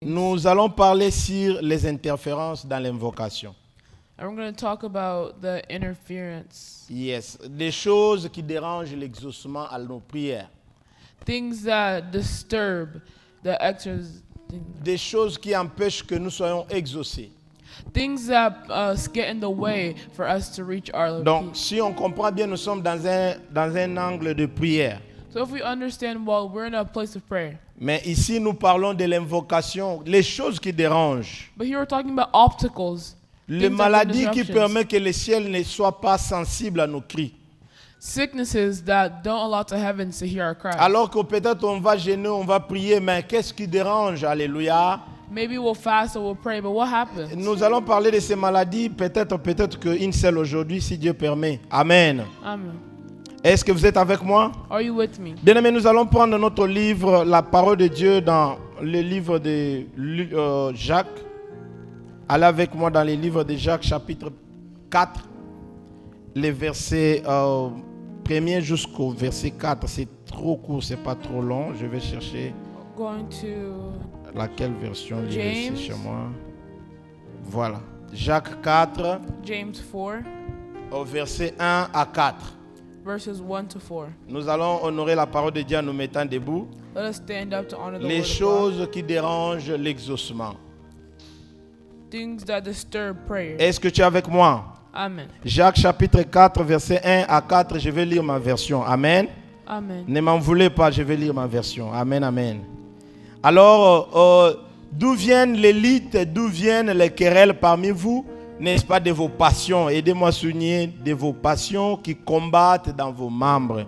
Nous allons parler sur les interférences dans l'invocation. And we're going to talk about the interference, Yes, des choses qui dérangent l'exaucement à nos prières. things that disturb the Des choses qui empêchent que nous soyons exaucés. things that get in the way for us to reach our Donc, peace. si on comprend bien, nous sommes dans un angle de prière. So if we understand, well, we're in a place of prayer. Mais ici, nous parlons de l'invocation, les choses qui dérangent. But here we're talking about obstacles, Les things that maladies qui disruptions, permettent que le ciel ne soit pas sensible à nos cris. sicknesses that don't allow the heavens to hear our cries. Alors que peut-être on va gêner, on va prier, mais qu'est-ce qui dérange? Alléluia. Maybe we'll fast or we'll pray, but what happens? Nous allons parler de ces maladies, peut-être qu'une seule aujourd'hui, si Dieu permet. Amen. Amen. Est-ce que vous êtes avec moi? Are you with me? Bien-aimés, nous allons prendre notre livre, la parole de Dieu, dans le livre de Jacques. Allez avec moi dans le livre de Jacques, chapitre 4, les versets 1er jusqu'au verset 4. C'est trop court, c'est pas trop long. Je vais chercher Going to laquelle version lire James. chez moi. Voilà. Jacques 4, James 4, au verset 1 à 4. verses 1 to 4. Nous allons honorer la parole de Dieu en nous mettant debout. Let us stand up to honor the Les word of God. choses qui dérangent l'exaucement. Things that disturb prayer. Est-ce que tu es avec moi? Amen. Jacques chapitre 4, verset 1 à 4, je vais lire ma version. Amen. Amen. Ne m'en voulez pas, je vais lire ma version. Amen, amen. Alors, d'où viennent les lites, d'où viennent les querelles parmi vous? N'est-ce pas de vos passions? Aidez-moi à souligner de vos passions qui combattent dans vos membres.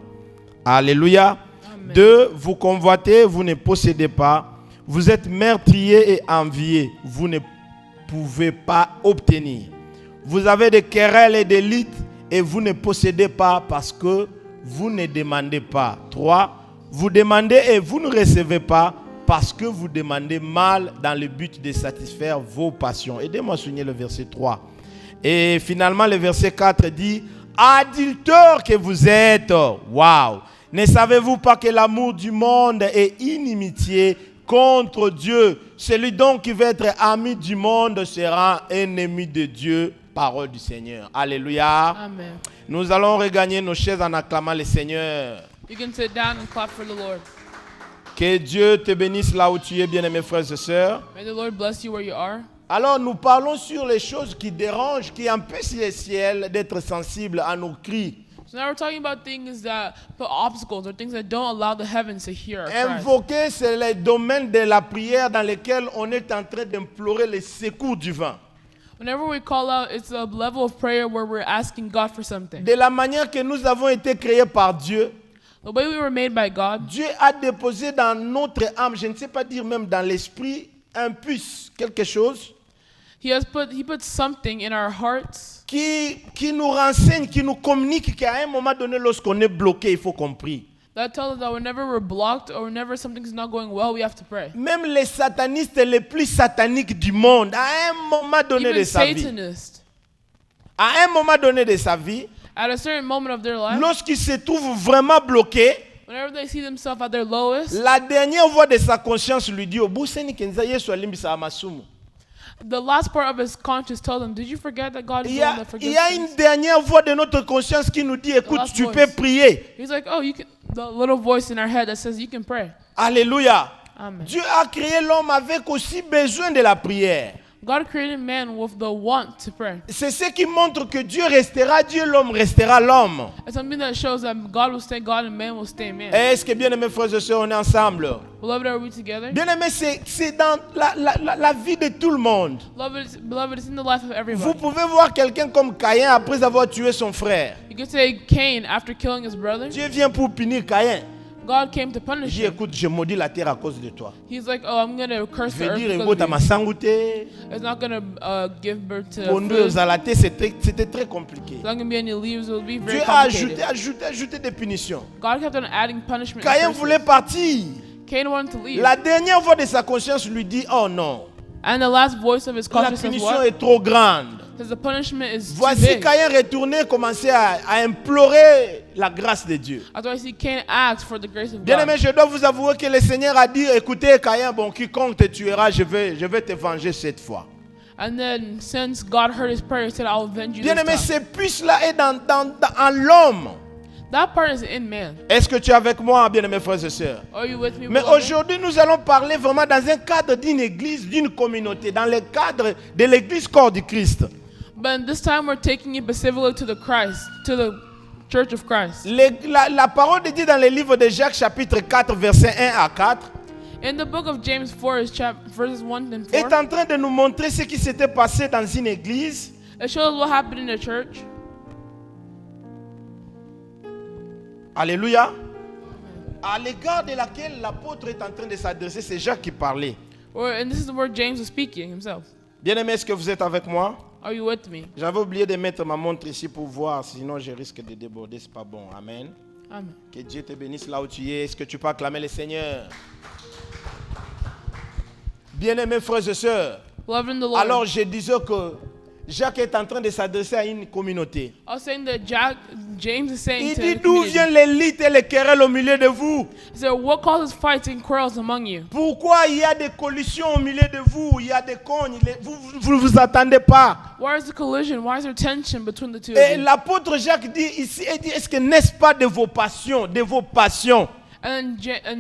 Alléluia. Amen. 2. Vous convoitez, vous ne possédez pas. Vous êtes meurtriers et enviés. Vous ne pouvez pas obtenir. Vous avez des querelles et des lites et vous ne possédez pas parce que vous ne demandez pas. 3. Vous demandez et vous ne recevez pas parce que vous demandez mal dans le but de satisfaire vos passions. Aidez-moi à souligner le verset 3. Et finalement, le verset 4 dit: adulteurs que vous êtes, waouh! Ne savez-vous pas que l'amour du monde est inimitié contre Dieu? Celui donc qui veut être ami du monde sera ennemi de Dieu. Parole du Seigneur. Alléluia. Amen. Nous allons regagner nos chaises en acclamant le Seigneur. You can sit down and clap for the Lord. Que Dieu te bénisse là où tu es, bien-aimés frères et sœurs. May the Lord bless you where you are. Alors nous parlons sur les choses qui dérangent, qui empêchent le ciel d'être sensible à nos cris. So now we're talking about things that put obstacles or things that don't allow the heavens to hear our cries. Invoquer, c'est le domaine de la prière dans lequel on est en train d'implorer le secours divin. Whenever we call out, it's a level of prayer where we're asking God for something. De la manière que nous avons été créés par Dieu, The way we were made by God, Dieu a déposé dans notre âme, je ne sais pas dire même dans l'esprit, un puce, quelque chose He put something in our hearts qui nous renseigne, qui nous communique qu'à un moment donné, lorsqu'on est bloqué, il faut qu'on prie. that tells us that whenever we're blocked or whenever something's not going well, we have to pray. Même les satanistes les plus sataniques du monde, à un moment donné de Even sa vie, Satanists, à un moment donné de sa vie, at a certain moment of their life, lorsqu'ils se trouvent vraiment bloqués, whenever they see themselves at their lowest, la dernière voix de sa conscience lui dit: Obuseni kenza Yesu alimbisa amasumu. the last part of his conscience tells them, did you forget that God is Il the y one a, that il forgives y a sins? une dernière voix de notre conscience qui nous dit: écoute, last tu voice. peux prier. He's like, oh, you can. The little voice in our head that says you can pray. Alléluia. Amen. Dieu a créé l'homme avec aussi besoin de la prière. God created man with the want to pray. C'est ce qui montre que Dieu restera Dieu, l'homme restera l'homme. It's something that shows that God will stay God and man will stay man. Est-ce que, bien aimés frères et sœurs, on est ensemble? Beloved, are we together? Bien aimé, c'est dans la vie de tout le monde. Beloved, it's in the life of Vous everybody. pouvez voir quelqu'un comme Caïn après avoir tué son frère. You could say Cain, after killing his brother, Dieu vient pour punir Caïn. God came to Il punish dit: him. écoute, je maudis la terre à cause de toi. He's like, oh, I'm going to curse Je the veux earth dire, because Ego of you. Tamasangute, It's not going to give birth to Pondu food. Ozalate, c'était très compliqué. There's not going to be any leaves. It will be very Dieu a complicated. ajouté des punitions. God kept on adding punishment. Caïn and voulait curses. partir. Cain wanted to leave. La dernière voix de sa conscience lui dit: oh non, And the last voice of his la conscience says punition what? est trop grande. Because the punishment is too Voici big. Caïn retourné, commençait à implorer la grâce de Dieu. That's why I see Cain ask for the grace of Bien-aimé, God. je dois vous avouer que le Seigneur a dit, écoutez Caïn, bon, quiconque te tuera, je vais te venger cette fois. And then since God heard his prayer, he said, I'll avenge you Bien-aimé, this time. ce puce-là est en l'homme. That part is in man. Est-ce que tu es avec moi, bien-aimés frères et sœurs? Are you with me, Mais beloved? aujourd'hui, nous allons parler vraiment dans un cadre d'une église, d'une communauté, dans le cadre de l'église corps du Christ. But this time we're taking it specifically to the Christ, to the Church of Christ. La parole de Dieu dans le livre de Jacques, chapitre 4, versets 1 à 4, In the book of James 4, verses 1 and 4, est en train de nous montrer ce qui s'était passé dans une église. it shows what happened in the church. Alléluia. À l'égard de laquelle l'apôtre est en train de s'adresser, c'est Jacques qui parlait. And this is where James was speaking himself. Bien-aimé, est-ce que vous êtes avec moi? Are you with me? J'avais oublié de mettre ma montre ici pour voir, sinon je risque de déborder, c'est pas bon. Amen. Amen. Que Dieu te bénisse là où tu es. Est-ce que tu peux acclamer le Seigneur? Bien-aimés frères et sœurs, Beloved in the Lord. alors je disais que Jacques est en train de s'adresser à une communauté. I was saying that James is saying Il to dit the d'où community, viennent les luttes et les querelles au milieu de vous? he said, what causes fights and quarrels among you? Pourquoi il y a des collisions au milieu de vous? Il y a des cognes, vous ne vous attendez pas. Why is the collision? Why is there tension between the two Et of you? l'apôtre Jacques dit ici, il dit, est-ce que n'est-ce pas de vos passions, de vos passions? And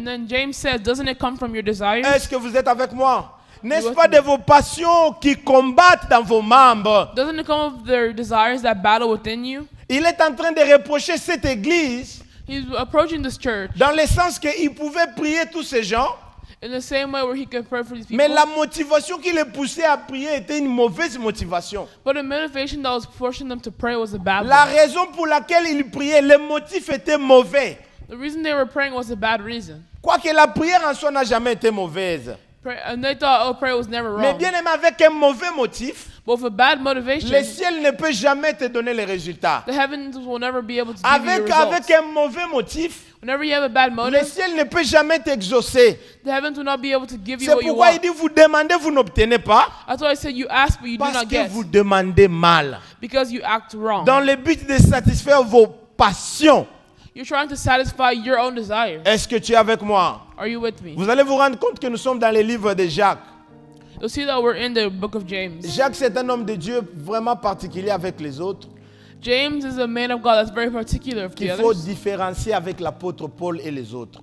then James says, doesn't it come from your desires? Est-ce que vous êtes avec moi? N'est-ce Oui, pas oui. de vos passions qui combattent dans vos membres? Doesn't it come of their desires that battle within you? Il est en train de reprocher cette église He's approaching this church dans le sens qu'il pouvait prier tous ces gens, in the same way where he could pray for these people. mais la motivation qui les poussait à prier était une mauvaise motivation. But the motivation that was pushing them to pray was a bad La one. raison pour laquelle ils priaient, le motif était mauvais. The reason they were praying was a bad reason. Quoique la prière en soi n'a jamais été mauvaise. And they thought, oh, prayer was never Mais wrong. bien aimé, avec un mauvais motif, But with a bad motivation, le ciel ne peut jamais te donner les résultats. the heavens will never be able to give you Avec results. un mauvais motif, Whenever you have a bad le motive, ciel ne peut jamais t'exaucer. the heavens will not be able to give you C'est what you pourquoi il want. dit vous demandez, vous n'obtenez pas, That's why I said you ask, but you do parce not que get. vous demandez mal. Because you act wrong. Dans le but de satisfaire vos passions. You're trying to satisfy your own desires. Est-ce que tu es avec moi? Are you with me? Vous allez vous rendre compte que nous sommes dans le livre de Jacques. You'll see that we're in the book of James. Jacques, c'est un homme de Dieu vraiment particulier avec les autres, James is a man of God that's very particular of the qu'il faut others. différencier avec l'apôtre Paul et les autres.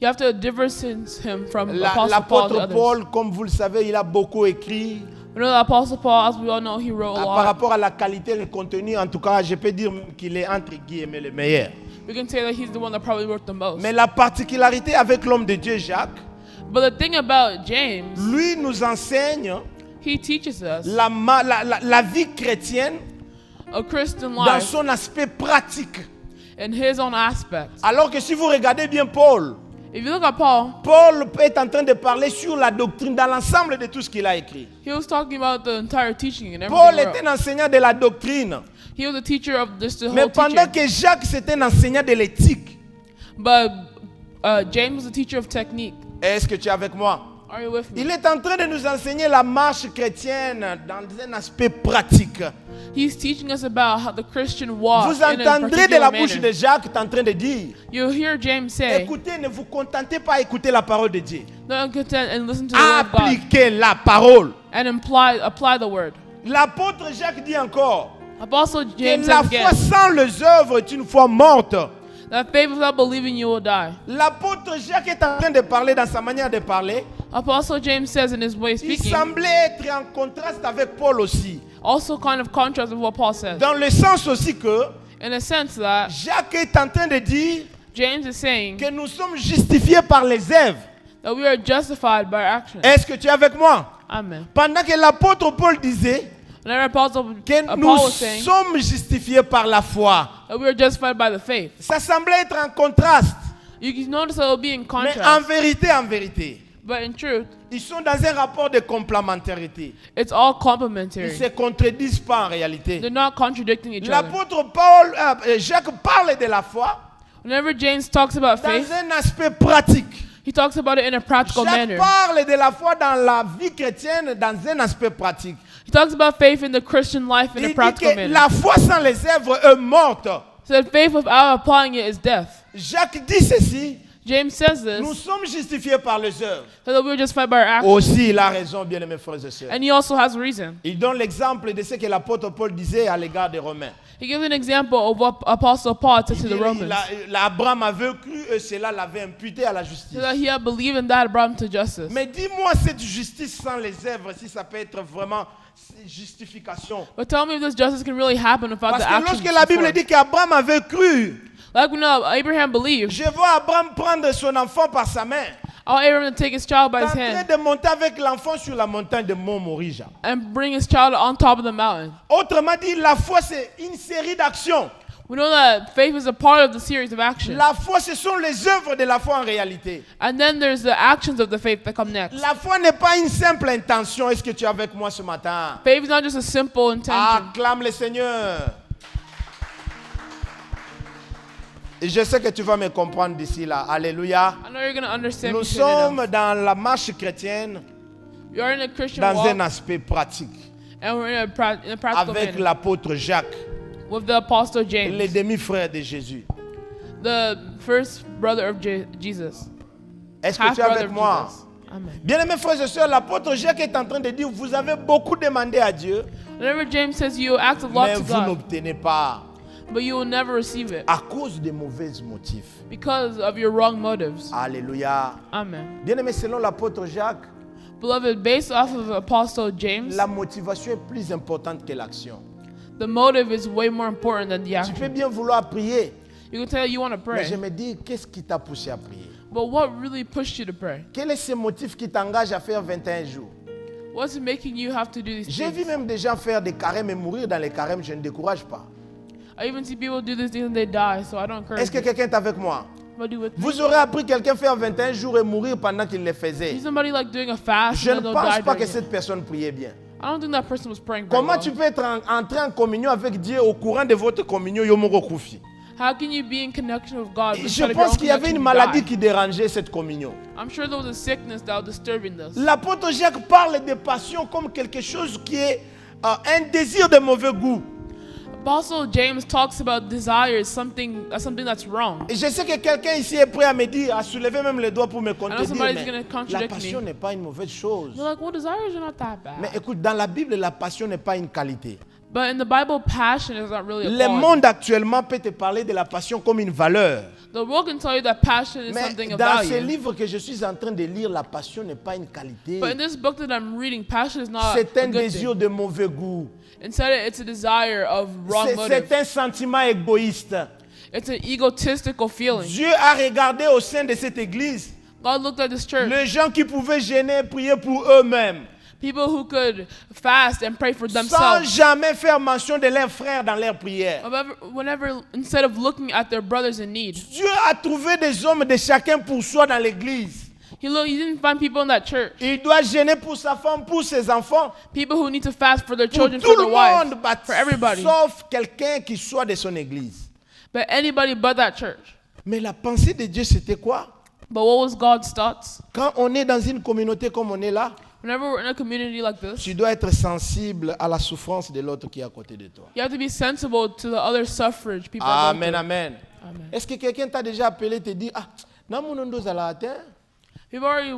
You have to differentiate him from Apostle Paul and the L'apôtre others. Paul, comme vous le savez, il a beaucoup écrit You know, the Apostle Paul, as we all know, he wrote a par lot. rapport à la qualité, le contenu. En tout cas, je peux dire qu'il est entre guillemets le meilleur. We can say that he's the one that probably wrote the most. Mais la particularité avec l'homme de Dieu, Jacques, But the thing about James, lui nous enseigne he teaches us la vie chrétienne a Christian dans life son aspect pratique. in his own aspects. Alors que si vous regardez bien Paul, If you look at Paul, Paul est en train de parler sur la doctrine dans l'ensemble de tout ce qu'il a écrit. he was talking about the entire teaching and Paul everything. est un enseignant de la doctrine. He was a teacher of this, the Mais whole pendant teaching. que Jacques, c'est un enseignant de l'éthique. But James was a teacher of technique. Est-ce que tu es avec moi? Are you with me? Il est en train de nous enseigner la marche chrétienne dans un aspect pratique. He's teaching us about how the Christian walk Vous in a entendrez de la particular bouche de manner. Jacques en train de dire, You'll hear James say, écoutez, ne vous contentez pas à écouter la parole de Dieu. don't content and listen to the word of God Appliquez la parole. and apply the word. L'apôtre Jacques dit encore Apostle que James la says foi again sans les œuvres est une foi morte. that faith without believing you will die. L'apôtre Jacques est en train de parler dans sa manière de parler. Apostle James says in his way of Il speaking, semblait être en contraste avec Paul aussi. also kind of contrast with what Paul says. Dans le sens aussi que In a sense that Jacques est en train de dire James is saying que nous sommes justifiés par les œuvres. that we are justified by our actions. Est-ce que tu es avec moi? Amen. Pendant que l'apôtre Paul disait Whenever que Paul nous was saying sommes justifiés par la foi. that we are justified by the faith, Ça semblait être en contraste. you can notice that it will be in Mais contrast. en vérité, But in truth, ils sont dans un rapport de complémentarité. it's all Ils ne complementary. se contredisent pas en réalité. They're not contradicting each other. L'apôtre Jacques parle de la foi Whenever James talks about dans faith, un aspect pratique. He talks about it in a practical Jacques manner. parle de la foi dans la vie chrétienne dans un aspect pratique. He talks about faith in the Christian life in Il a dit practical que manner. la foi sans les œuvres est morte. So that faith without applying it is death. Jacques dit ceci, James says nous this sommes justifiés par les œuvres. so that we were justified by our actions. Aussi, il a raison, bien aimés frères et sœurs. And he also has reason. Il donne l'exemple de ce que l'apôtre Paul disait à l'égard des Romains. He gives an example of what Apostle Paul said Il to dit, the Romans. Abraham avait cru et cela l'avait imputé à la justice. So that he had believed in that, brought him to justice. Mais dis-moi cette justice sans les œuvres, si ça peut être vraiment justification. But tell me if this justice can really happen without Parce the que actions. lorsque la Bible before. dit qu'Abraham avait cru, Like we know, Abraham believed. je vois Abraham prendre son enfant par sa main, Oh, Abraham to take his child by his en train hand de monter avec l'enfant sur la montagne de Mont Morija. and bring his child on top of the mountain. Autrement dit, la foi c'est une série d'actions. We know that faith is a part of the series of actions. La foi, ce sont les œuvres de la foi en réalité. And then there's the actions of the faith that come next. La foi n'est pas une simple intention. Est-ce que tu es avec moi ce matin? Faith is not just a simple intention. Acclame le Seigneur. Et je sais que tu vas me comprendre d'ici là. Alléluia. I know you're going to understand Nous me soon enough. sommes dans la marche chrétienne You're in a Christian dans un walk, aspect pratique and we're in a practical avec manner l'apôtre Jacques, with the Apostle le James, demi-frère de Jésus. the first brother of Jesus, Est-ce que half tu es brother avec of moi? Jesus. Amen. Bien-aimés frères et sœurs, l'apôtre Jacques est en train de dire, vous avez beaucoup demandé à Dieu, Whenever James says you act a lot mais to vous God, n'obtenez pas but you will never receive it à cause des mauvais motifs. because of your wrong motives. Alléluia. Amen. Bien-aimés, selon l'apôtre Jacques, Beloved, based off of Apostle James, la motivation est plus importante que l'action. the motive is way more important than the Tu action. peux bien vouloir prier, You can tell you want to mais je pray, me dis, qu'est-ce qui t'a poussé à prier? but what really pushed you to pray? Quel est ce motif qui t'engage à faire 21 jours? What's making you have to do these J'ai vu things? même des gens faire des carèmes et mourir dans les carèmes, je ne décourage pas. I even see people do these things and they die, so I don't encourage Est-ce que you. quelqu'un est avec moi? Somebody with me? Vous aurez appris quelqu'un faire 21 jours et mourir pendant qu'il le faisait. See somebody like doing a fast Je and ne then they'll pense die pas que during it. cette personne priait bien. I don't think that person was praying very Comment well. tu peux être entré en communion avec Dieu au courant de votre communion Yomoro Koufi? How can you be in connection with God? but Je instead of your pense own qu'il y avait connection, une you maladie die? qui dérangeait cette communion. I'm sure there was a sickness that was disturbing this. L'apôtre Jacques parle de passion comme quelque chose qui est un désir de mauvais goût. Apostle James talks about desires, something that's wrong. Et je sais que quelqu'un ici est prêt à me dire, à soulever même les doigts pour me contredire, somebody's mais gonna la contradict passion me. n'est pas une mauvaise chose. You're like, well, desires are not that Mais bad. écoute, dans la Bible, la passion n'est pas une qualité. But in the Bible, passion is not really a Le quality. monde actuellement peut te parler de la passion comme une valeur. The world can tell you that passion is Mais something of dans ce value. livre que je suis en train de lire, la passion n'est pas une qualité. But in this book that I'm reading, passion is not C'est a un good désir thing. de mauvais goût. Instead, it's a desire of wrong C'est motive. un sentiment égoïste. It's an egotistical feeling. Dieu a regardé au sein de cette église God looked at this church. les gens qui pouvaient gêner, prier pour eux-mêmes, People who could fast and pray for sans themselves. jamais faire mention de leurs frères dans leurs prières. Whenever, instead of looking at their brothers in need, Dieu a trouvé des hommes de chacun pour soi dans l'église. he didn't find people in that church. Il doit gêner pour sa femme, pour ses enfants, People who need to fast for their pour children, tout for le their wives, monde, but for everybody. sauf quelqu'un qui soit de son église. But anybody but that church. Mais la pensée de Dieu, c'était quoi? But what was God's thoughts? Quand on est dans une communauté comme on est là, Whenever we're in a community like this, tu dois être sensible à la souffrance de l'autre qui est à côté de toi. you have to be sensible to the other suffrage people are going Amen, through. amen. Amen. Est-ce que quelqu'un t'a déjà appelé te dit, ah, namunondo zalatin? People already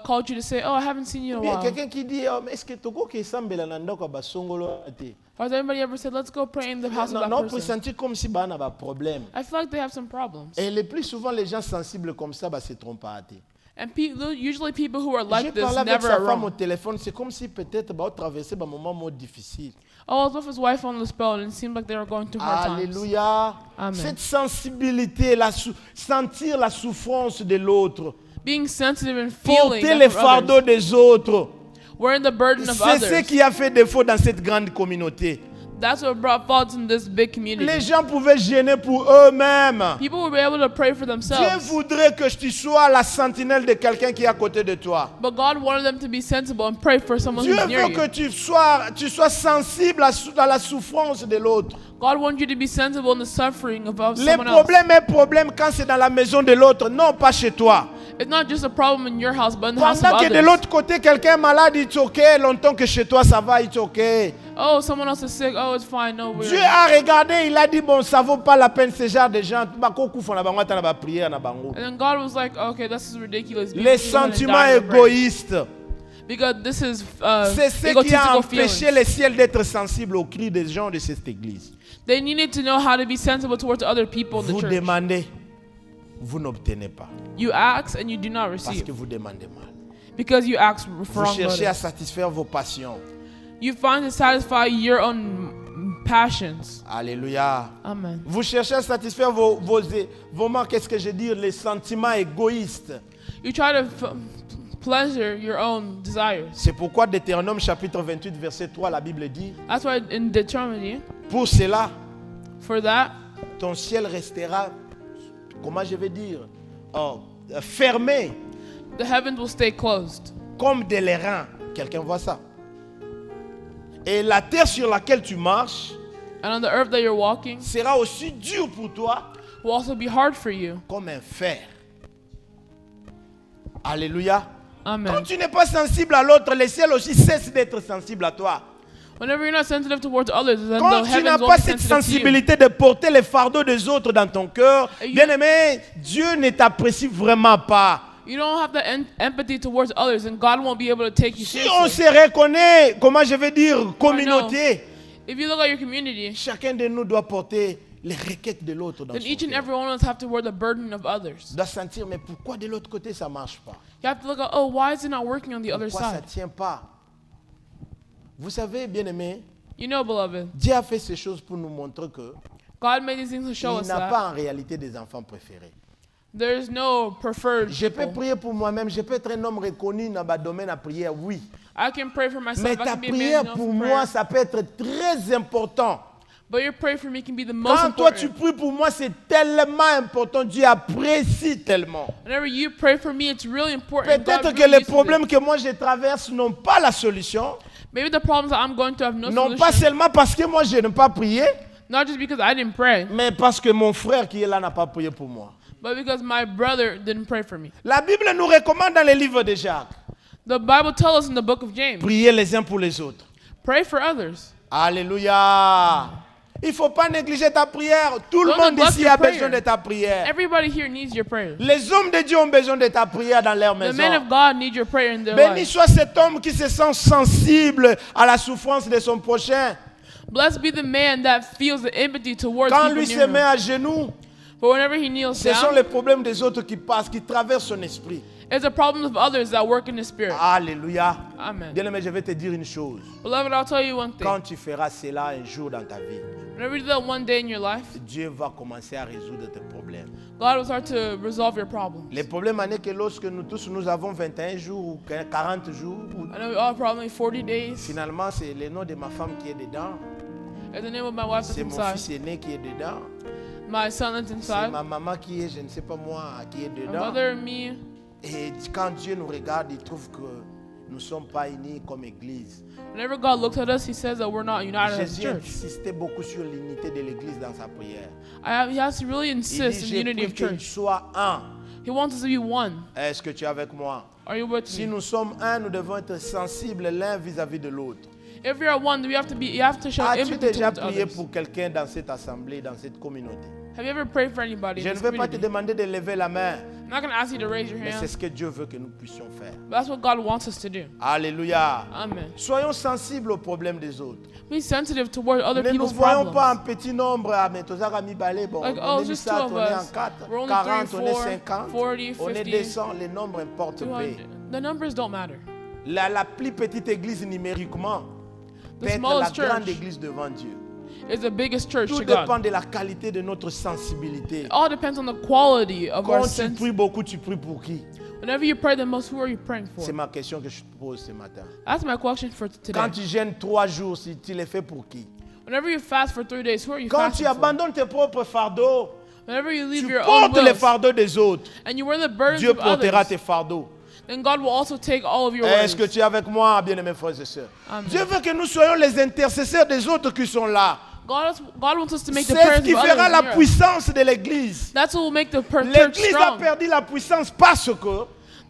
called you to say, oh, I haven't seen you in a Bien, while. quelqu'un qui dit, oh, mais est-ce que toko ke sambela na ndako ba songolo ate? Has anybody ever said, let's go pray in the house of Non, that non, person? pressenti comme si bah, on a un problème. I feel like they have some problems. Et le plus souvent, les gens sensibles comme ça bah, se trompent à ate. And usually people who are J'ai like this parlé avec never sa are femme au wrong. téléphone, c'est comme si peut-être bah, on traversait un moment difficile. Oh, I was with his wife on the spell and it seemed like they were going through hard times. Alléluia. Amen. Cette sensibilité, sentir la souffrance de l'autre, Being sensitive and feeling porter that les for fardeaux others, des autres, wearing the burden of c'est ce others. qui a fait défaut dans cette grande communauté. That's what brought faults in this big Les community. gens pouvaient gêner pour eux-mêmes. People will be able to pray for Dieu themselves. voudrait que tu sois la sentinelle de quelqu'un qui est à côté de toi. But God wanted them to be sensible and pray for someone Dieu who's near veut que you. tu sois sensible à la souffrance de l'autre. God wants you to be sensible in the suffering of Le someone else. problème est problème quand c'est dans la maison de l'autre, non pas chez toi. It's not just a problem in your house, but in the house of Pendant que de others. l'autre côté, quelqu'un est malade, it's ok. Longtemps que chez toi, ça va, it's ok. Oh, someone else is sick. Oh, it's fine. No, we're Dieu a regardé, il a dit, bon, ça vaut pas la peine, ce genre de gens. And then God was like, okay, this is ridiculous. Les sentiments égoïstes, Because this is c'est ce qui a egotistical empêché feelings. les ciels d'être sensibles aux cris des gens de cette église. They needed to know how to be sensible towards other people in the Vous church. demandez, vous n'obtenez pas. You ask and you do not Parce receive. que vous demandez mal. Because you ask for Vous wrong cherchez à motives. satisfaire vos passions. You find to satisfy your own passions. Alléluia. Amen. Vous cherchez à satisfaire vos qu'est-ce que je veux dire, les sentiments égoïstes. You try to pleasure your own desires. C'est pourquoi Deutéronome chapitre 28 verset 3, la Bible dit, That's why in Deuteronomy, pour cela, for that, ton ciel restera, comment je vais dire, fermé the heavens will stay closed. comme des l'airain. Quelqu'un voit ça? Et la terre sur laquelle tu marches And on the earth that you're walking sera aussi dure pour toi will also be hard for you. comme un fer. Alléluia. Amen. Quand tu n'es pas sensible à l'autre, le ciel aussi cesse d'être sensible à toi. Whenever you're not sensitive towards others, then Quand the tu n'as heavens won't pas be cette sensitive to you. sensibilité de porter les fardeaux des autres dans ton cœur, You- bien-aimé, Dieu ne t'apprécie vraiment pas. You don't have the empathy towards others, and God won't be able to take you Si on seriously. se reconnaît, comment je vais dire, communauté, If you look at your community, chacun de nous doit porter les requêtes de l'autre dans then son each and cœur. every one of us have to wear the burden of others. Doit sentir, mais pourquoi de l'autre côté ça ne marche pas? You have to look at, oh, why is it not working on the other Pourquoi ça side? ne tient pas? Vous savez, bien-aimé, You know, beloved, Dieu a fait ces choses pour nous montrer que God made these things to show il us n'a that pas en réalité des enfants préférés. there is no preferred Je peux people. prier pour moi-même, je peux être un homme reconnu dans le domaine de la prière, oui. I can pray for myself. Mais I ta can be a prière man pour of moi, prayer. ça peut être très important. But your prayer for me can be the most Quand toi tu important. pries pour moi, c'est tellement important. Dieu apprécie tellement. Whenever you pray for me, it's really important. and God Peut-être que really les uses it. problèmes que moi je traverse n'ont pas la solution. Maybe the problems that I'm going to have no Non pas solution. seulement parce que moi je n'ai pas prié, Not just because I didn't pray, mais parce que mon frère qui est là n'a pas prié pour moi. but because my brother didn't pray for me. La Bible nous recommande dans les livres de Jacques, The Bible tells us in the book of James, prier les uns pour les autres. pray for others. Alléluia. Il ne faut pas négliger ta prière. Tout le Don't monde neglect ici your a prayer. besoin de ta prière. Everybody here needs your prayers. Les hommes de Dieu ont besoin de ta prière dans leur The maison. men of God need your prayer in their Béni lives. soit cet homme qui se sent sensible à la souffrance de son prochain. Blessed be the man that feels the empathy towards Quand people lui se near met him. à genoux, But whenever he kneels ce sont down, les problèmes des autres qui passent, qui traversent son esprit. it's the problems of others that work in the spirit. Alléluia. Amen. Bien-aimé, je vais te dire une chose. Beloved, I'll tell you one thing. Quand tu feras cela un jour dans ta vie, Whenever you do that one day in your life, Dieu va commencer à résoudre tes problèmes. God will start to resolve your problems. Les problèmes en est que lorsque nous tous nous avons 21 jours ou 40 jours, ou I know we all have probably 40 days. finalement c'est le nom de ma femme qui est dedans, And the name of my wife is c'est mon inside. fils aîné qui est dedans, My son is c'est inside. ma maman qui est, je ne sais pas moi, qui est My dedans. mother and me. Et quand Dieu nous regarde, il trouve que nous ne sommes pas unis comme église. Whenever God looks at us, He says that we're not united as a Jésus church. insistait beaucoup sur l'unité de l'église dans sa prière. He has to really Il insist dit, in j'ai unity pris of qu'il church. soit un. He wants us to be one. Est-ce que tu es avec moi? Are you with Si me? nous sommes un, nous devons être sensibles l'un vis-à-vis de l'autre. If you're one, you have to show As-tu empathy déjà towards prié others. pour quelqu'un dans cette assemblée, dans cette communauté? Have you ever prayed for anybody Je in ne this vais pas te community? demander de lever la main, I'm not going to ask you to raise your mais c'est hand. ce que Dieu veut que nous puissions faire. But that's what God wants us to do. Alléluia. Amen. Soyons sensibles aux problèmes des autres. Be sensitive toward other Ne nous people's voyons pas en problems. petit nombre. Ah, mais tous amis balais, bon, Like, on oh, est mis just ça, two on of est en us. 4, We're only 40, 3, on est 4, 50, 40, on est 50, 200. Les nombres importent peu. 200. The numbers don't matter. La plus petite église numériquement The peut être la smallest grande church église devant Dieu. is the biggest church Tout to dépend God. de la qualité de notre sensibilité. It all depends on the quality of our Quand tu sense. pries beaucoup, tu pries pour qui? Whenever you pray the most, who are you praying C'est for? ma question que je te pose ce matin. That's my question for Quand today. tu jeûnes 3 jours, si tu les fais pour qui? Whenever you fast for 3 days, who are you Quand tu fasting for? abandonnes tes propres fardeaux, Whenever you leave tu your own portes les wills fardeaux des autres, and you wear the burdens Dieu of portera others, tes fardeaux. then God will also take all of your Est-ce que worries. tu es avec moi, bien-aimés frères et sœurs? Amen. Dieu veut que nous soyons les intercesseurs des autres qui sont là. God wants us to make the C'est ce prayers qui of fera others la near us. puissance de l'église. That's what will make the church L'église a strong. perdu la puissance parce que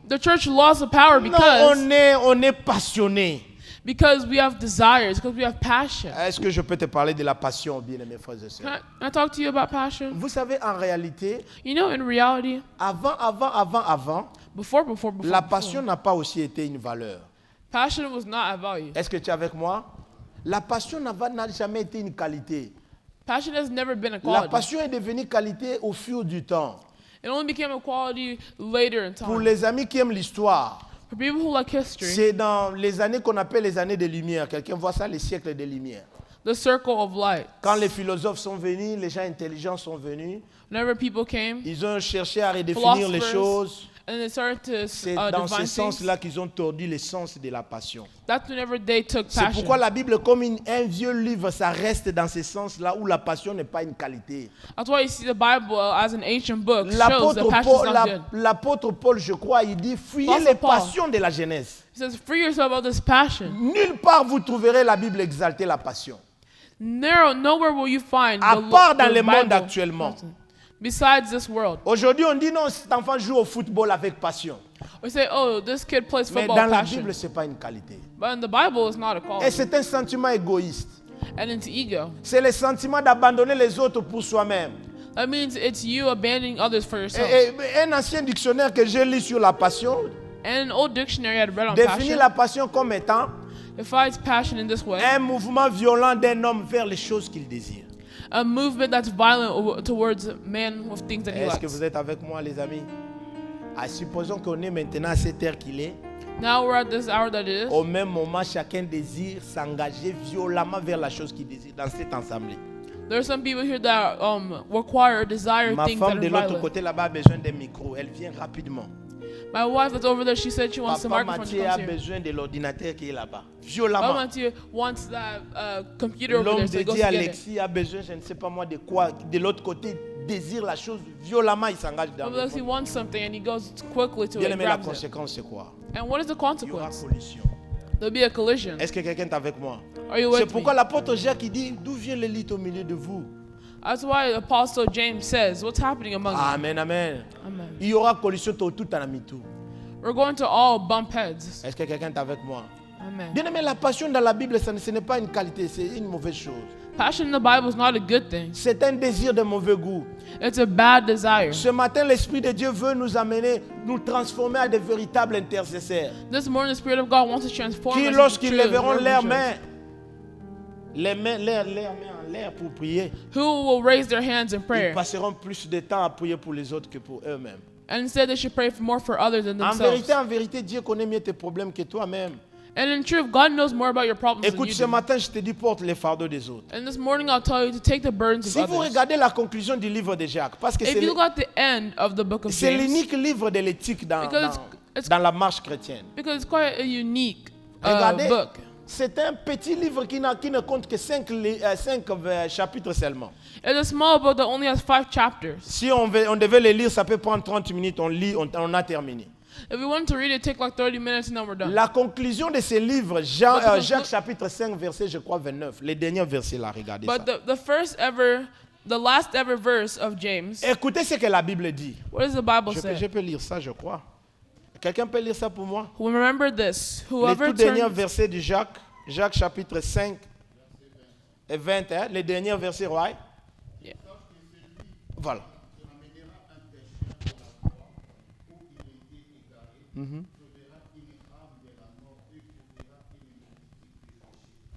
The church lost the power Non, on est passionné. because we have desires, because we have passion. Est-ce que je peux te parler de la passion, bien aimés frères et sœurs? Can I talk to you about passion? Vous savez, en réalité, You know, in reality, avant, before, la passion n'a pas aussi été une valeur. passion was not a value. Est-ce que tu es avec moi? La passion n'a jamais été une qualité. Passion has never been a La quality. passion est devenue qualité au fil du temps. It only became a quality later in Pour time. les amis qui aiment l'histoire, For people who like history, c'est dans les années qu'on appelle les années des Lumières. Quelqu'un voit ça, les siècles des Lumières. the circle of light. Quand les philosophes sont venus, les gens intelligents sont venus, Whenever people came, ils ont cherché à redéfinir les philosophers, choses. and they started to C'est dans ce define things. sens-là qu'ils ont tordu l'essence de la passion. That's whenever they took C'est passion. pourquoi la Bible, comme un vieux livre, ça reste dans ce sens-là où la passion n'est pas une qualité. That's why you see the Bible as an ancient book shows L'apôtre that passion is Paul, not good. l'apôtre Paul, je crois, il dit, fuyez Apostle les Paul. passions de la jeunesse. He says, free yourself of this passion. Nulle part vous trouverez la Bible exalter la passion. Nowhere will you find À the, part dans the le monde Bible actuellement. besides this world. Aujourd'hui, on dit non, cet enfant joue au football avec passion. We say, oh, this kid plays Mais football dans with la passion. Bible, ce n'est pas une qualité. But in the Bible, it's not a Et quality. c'est un sentiment égoïste. And it's ego. C'est le sentiment d'abandonner les autres pour soi-même. That means it's you abandoning others for yourself. Et un ancien dictionnaire que j'ai lu sur la passion And an old dictionary I had read on définit passion la passion comme étant defines passion in this way. un mouvement violent d'un homme vers les choses qu'il désire. A movement that's violent towards man with things that he Est-ce que likes. vous êtes avec moi, les amis? Supposons qu'on est maintenant à cette heure qu'il est. Now we're at this hour that it is. Au même moment, chacun désire s'engager violemment vers la chose qu'il désire dans cette assemblée. There are some people here that require or desire Ma things that femme de are l'autre violent. côté là-bas a besoin d'un micro. Elle vient rapidement. My wife that's over there, she said she wants the Papa microphone. She Mathieu a comes here. besoin de l'ordinateur qui est là-bas. Papa Violemment. Mathieu wants that computer over L'homme there, so he goes dédié to get it. Alexis a besoin, je ne sais pas moi de quoi. De l'autre côté, désire la chose violemment, il s'engage dans Papa le he wants something and he goes quickly to it Bien and aimé, la grabs it. conséquence, c'est quoi? And what is the Il y aura consequence? collision. There'll be a collision. Est-ce que quelqu'un est avec moi? Are you C'est with me? pourquoi l'apôtre Jacques il dit, d'où vient l'élite au milieu de vous? That's why Apostle James says, what's happening among you? Amen, amen. Amen. Il y aura collision tout en ami-tout. We're going to all bump heads. Est-ce que quelqu'un est avec moi? Amen. Bien aimé, la passion dans la Bible, ce n'est pas une qualité, c'est une mauvaise chose. Passion in the Bible is not a good thing. C'est un désir de mauvais goût. It's a bad desire. Ce matin, l'Esprit de Dieu veut nous amener, nous transformer en des véritables intercesseurs. This morning, the Spirit of God wants to transform Qui, us into lorsqu'ils true lèveront leurs reverentials. mains, leurs mains en l'air pour prier, Who will raise their hands in ils prayer. passeront plus de temps à prier pour les autres que pour eux-mêmes. And instead, they should pray more for others than En themselves. vérité, Dieu connaît mieux tes problèmes que toi-même. And in truth, God knows more about your problems than Écoute, you ce do. matin, je te dis, porte les fardeaux des autres. And this morning, I'll tell you to take the burdens Si of vous others. regardez la conclusion du livre de Jacques, parce que If you look at the end of the book of c'est James, l'unique livre de l'éthique Because it's- dans la marche chrétienne. because it's quite a unique Regardez, book. c'est un petit livre qui ne compte que 5 chapitres seulement. It's a small book that only has 5 chapters. Si on devait le lire, ça peut prendre 30 minutes, on lit, on a terminé. If we want to read it, take like 30 minutes and then we're done. La conclusion de ce livre, Jacques chapitre 5, verset, je crois, 29, les derniers versets là, regardez ça. But the last ever verse of James, Écoutez ce que la Bible dit. what does the Bible Je say? peux lire ça, je crois. Quelqu'un peut lire ça pour moi? Remember this, Les whoever tout derniers turns, versets de Jacques, Jacques chapitre 5 et 20, hein, les derniers versets, ouais? Yeah. Voilà.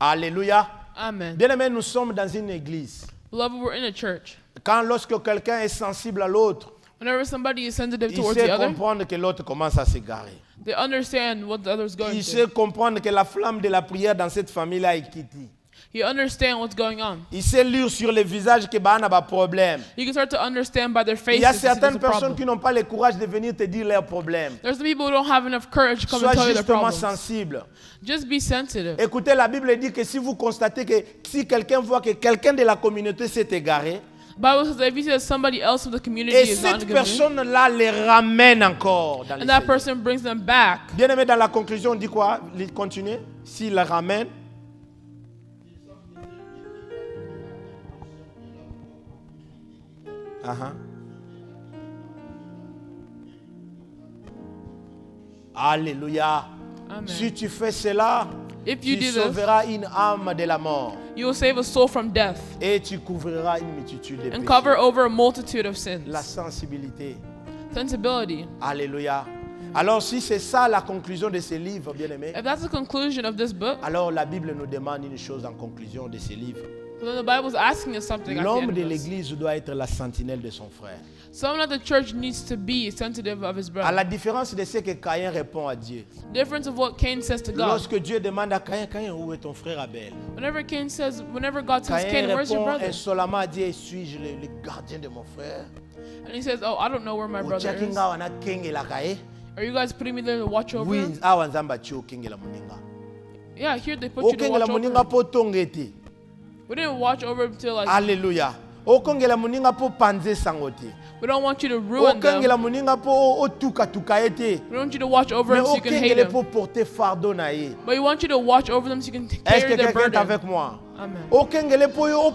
Alléluia. Amen. Bien aimé, nous sommes dans une église. Beloved, we're in a church. Lorsque quelqu'un est sensible à l'autre, Whenever somebody is sensitive il towards sait the other, comprendre que l'autre commence à s'égarer. they understand what the other is going Il through. sait comprendre que la flamme de la prière dans cette famille-là est quittée. You understand what's going on. Il sait lire sur les visages que bah, on a un problème. You can start to understand by their Il y a faces that certaines there's a personnes problem. qui n'ont pas le courage de venir te dire leurs problèmes. There's the people who don't have enough courage to come and Sois tell you their justement problems. sensible. Just be sensitive. Écoutez, la Bible dit que si vous constatez que si quelqu'un voit que quelqu'un de la communauté s'est égaré, Bible says that if you see that somebody else in the community et is not in cette the community, personne-là les ramène encore dans le and that Seigneur. person brings them back, Bien aimé, dans la conclusion, on dit quoi? Il continue. S'il la ramène, Alléluia. Amen. Si tu fais cela, If you tu do this, sauveras une âme de la mort you will save a soul from death et tu couvriras une multitude de and péchés. cover over a multitude of sins. La sensibilité. Sensibility. Alléluia. Alors si c'est ça la conclusion de ce livre, bien-aimé, If that's the conclusion of this book, alors la Bible nous demande une chose en conclusion de ce livre. then the Bible is asking us something at the L'homme end de of this. l'église doit être la sentinelle de son frère. Someone at the church needs to be sensitive of his À brother. la différence de ce que Caïn répond à Dieu. Difference of what Cain says to God. Lorsque Dieu demande à Caïn, Caïn, où est ton frère Abel? Whenever God says, Caïn Cain, where's your répond brother? insolemment à Dieu, suis-je le gardien de mon frère? And he says, oh, I don't know where my Ou brother is. tchakinga wana kengela Caïn? Are you guys putting me there to watch over Oui, him? awa nzamba chi okengela moninga. Yeah, here they put you to Okengela watch over moninga him. po tongete. We didn't watch over him till like, Alléluia. Okengela moninga po panze sangote. we don't want you to ruin them. Okengela moninga po otuka ete. We don't want you to watch over Mais him so you can hate okengele him. po porter fardeau na ye. But we want you to watch over them so you can Est-ce carry que their quelqu'un est burden. avec moi? Amen. Okengele po yo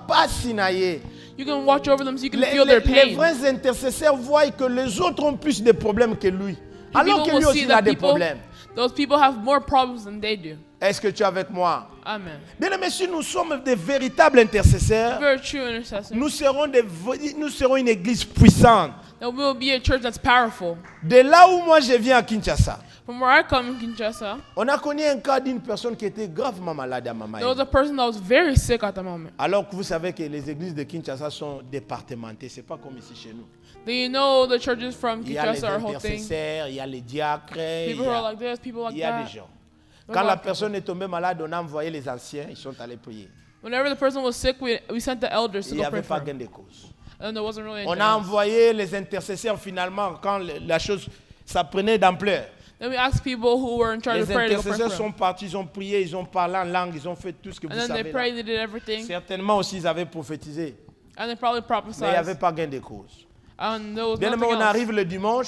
pasi na ye. You can watch over them so you can feel their Les pain. vrais intercesseurs voient que les autres ont plus de problèmes que lui. And Alors people que lui will aussi see il a that des people, problèmes. those people have more problems than they do. Est-ce que tu es avec moi? Amen. Bien aimé, si nous sommes des véritables intercesseurs, Very true intercessor. nous serons une église puissante. There will be a church that's powerful. De là où moi je viens à Kinshasa, From where I come in Kinshasa, on a connu un cas d'une personne qui était gravement malade à Mamaï. there was a person that was very sick at the moment. Alors que vous savez que les églises de Kinshasa sont départementées, c'est pas comme ici chez nous. Do you know the churches from Il y a les Kinshasa are a whole thing? intercesseurs, il y a les diacres, il People y who are a, like this, people like il y a that. des gens. Quand la personne est tombée malade, on a envoyé les anciens, ils sont allés prier. Whenever the person was sick, we sent the elders to Il n'y go pray avait for pas gain him. de cause. And there wasn't really On anything a else. envoyé les intercesseurs finalement quand la chose, ça prenait d'ampleur. Then we asked people who were in charge of Les prayer to go pray intercesseurs for sont him. partis, ils ont prié, ils ont parlé en langue, ils ont fait tout ce que And vous then they savez. prayed, Là. they did everything. Certainement aussi, ils avaient prophétisé, And they probably mais il n'y avait prophesied. pas gain de cause. And there was Bien aimé, nothing on else. arrive le dimanche.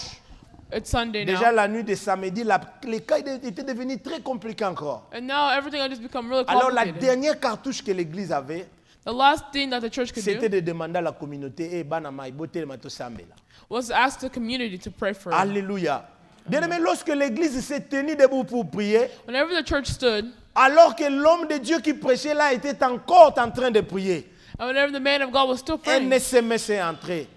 It's Sunday Déjà now. la nuit de samedi, les cas étaient devenus très compliqués encore. And now everything had just become really Alors la complicated. dernière cartouche que l'église avait, The last thing that the church could c'était do de demander à la communauté, eh, bana mai, bote le mato sambela. was to ask the community to pray for him. Alléluia. Bien aimé, lorsque l'église s'est tenue debout pour prier, Whenever the church stood, alors que l'homme de Dieu qui prêchait là était encore en train de prier, and whenever the man of God was still un praying, SMS est entré.